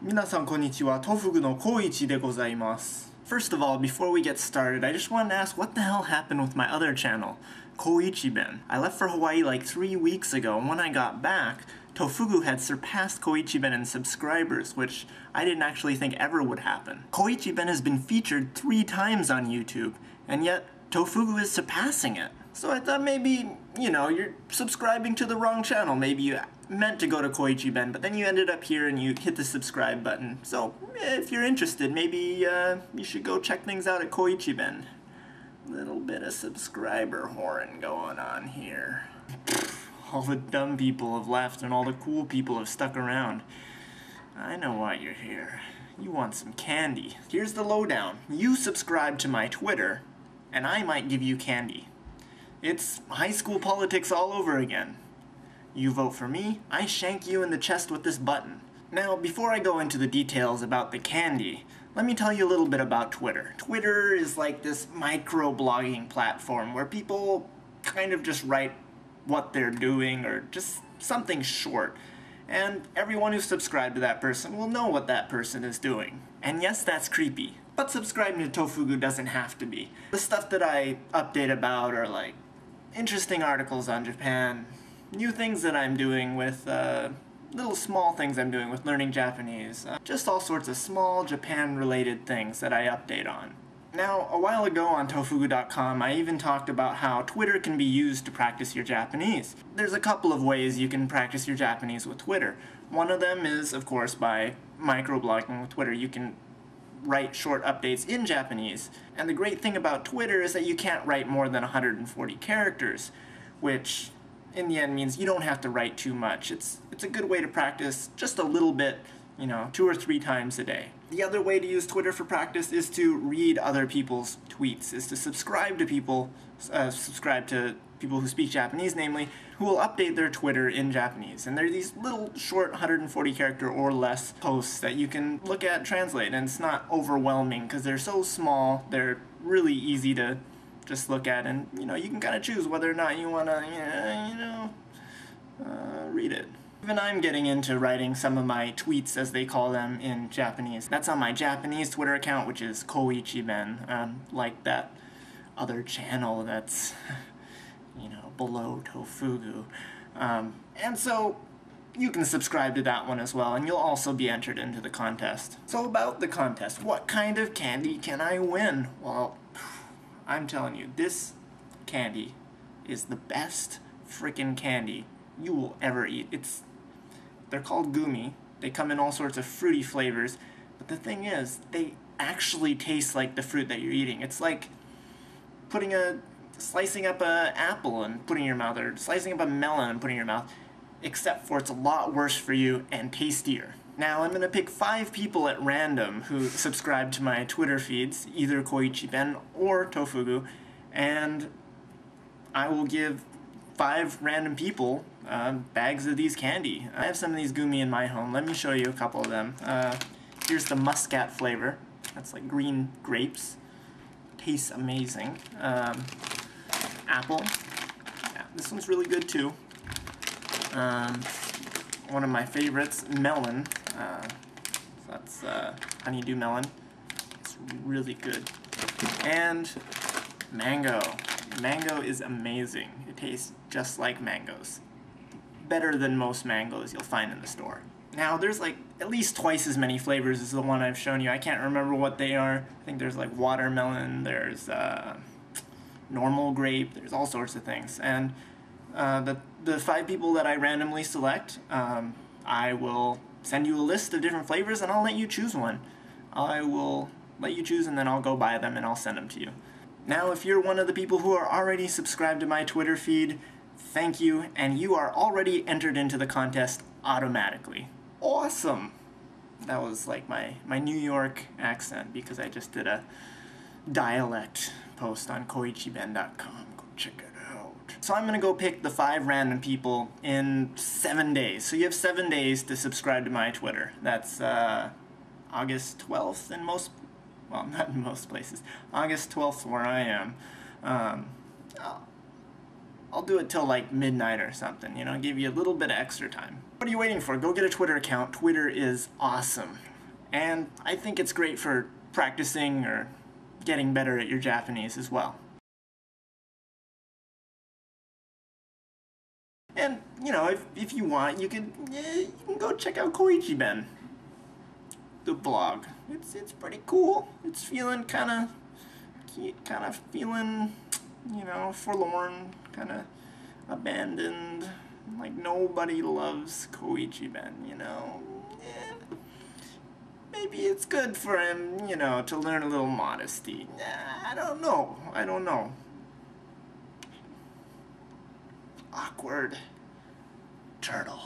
皆さんこんにちは。Tofugu no Koichi de gozaimasu. First of all, before we get started, I just wanted to ask what the hell happened with my other channel, Koichiben. I left for Hawaii like 3 weeks ago, and when I got back, Tofugu had surpassed Koichiben in subscribers, which I didn't actually think ever would happen. Koichiben has been featured 3 times on YouTube, and yet Tofugu is surpassing it. So I thought maybe, you're subscribing to the wrong channel. Maybe you meant to go to Koichiben, but then you ended up here and you hit the subscribe button. So if you're interested, maybe you should go check things out at Koichiben. Little bit of subscriber whoring going on here. All the dumb people have left and all the cool people have stuck around. I know why you're here. You want some candy. Here's the lowdown. You subscribe to my Twitter, and I might give you candy. It's high school politics all over again. You vote for me, I shank you in the chest with this button. Now, before I go into the details about the candy, let me tell you a little bit about Twitter. Twitter is like this micro-blogging platform where people kind of just write what they're doing or just something short. And everyone who's subscribed to that person will know what that person is doing. And yes, that's creepy. But subscribing to Tofugu doesn't have to be. The stuff that I update about are like interesting articles on Japan, new things that I'm doing with, little small things I'm doing with learning Japanese, just all sorts of small Japan-related things that I update on. Now, a while ago on Tofugu.com, I even talked about how Twitter can be used to practice your Japanese. There's a couple of ways you can practice your Japanese with Twitter. One of them is, of course, by microblogging with Twitter. You can write short updates in Japanese. And the great thing about Twitter is that you can't write more than 140 characters, which in the end means you don't have to write too much. It's a good way to practice just a little bit, 2 or 3 times a day. The other way to use Twitter for practice is to read other people's tweets, is to subscribe to people who speak Japanese, namely, who will update their Twitter in Japanese. And there are these little short 140 character or less posts that you can look at and translate, and it's not overwhelming because they're so small, they're really easy to just look at, and you can kind of choose whether or not you want to, read it. Even I'm getting into writing some of my tweets, as they call them, in Japanese. That's on my Japanese Twitter account, which is Koichiben, like that other channel that's, below Tofugu. And so you can subscribe to that one as well, and you'll also be entered into the contest. So about the contest, what kind of candy can I win? Well, I'm telling you, this candy is the best frickin' candy you will ever eat. They're called gumi. They come in all sorts of fruity flavors, but the thing is, they actually taste like the fruit that you're eating. It's like slicing up an apple and putting it in your mouth, or slicing up a melon and putting it in your mouth, except for it's a lot worse for you and tastier. Now, I'm going to pick 5 people at random who subscribe to my Twitter feeds, either Koichiben or Tofugu, and I will give 5 random people bags of these candy. I have some of these gumi in my home. Let me show you a couple of them. Here's the muscat flavor. That's like green grapes. Tastes amazing. Apple. Yeah, this one's really good too. One of my favorites, melon. That's honeydew melon. It's really good. And mango. Mango is amazing. It tastes just like mangoes. Better than most mangoes you'll find in the store. Now, there's like at least twice as many flavors as the one I've shown you. I can't remember what they are. I think there's like watermelon, there's normal grape, there's all sorts of things. And the 5 people that I randomly select, I will send you a list of different flavors and I'll let you choose one. I will let you choose and then I'll go buy them and I'll send them to you. Now, if you're one of the people who are already subscribed to my Twitter feed, thank you, and you are already entered into the contest automatically. Awesome! That was like my New York accent because I just did a dialect post on koichiben.com. Go check it out. So I'm gonna go pick the 5 random people in 7 days. So you have 7 days to subscribe to my Twitter. That's August 12th in most, well, not in most places. August 12th where I am. I'll do it till like midnight or something, give you a little bit of extra time. What are you waiting for? Go get a Twitter account. Twitter is awesome. And I think it's great for practicing or getting better at your Japanese as well. And, you know, if you want, you can go check out Koichiben, the blog. It's pretty cool. It's feeling kind of feeling, you know, forlorn, kind of abandoned, like nobody loves Koichiben, you know. Maybe it's good for him, you know, to learn a little modesty. I don't know. Awkward turtle.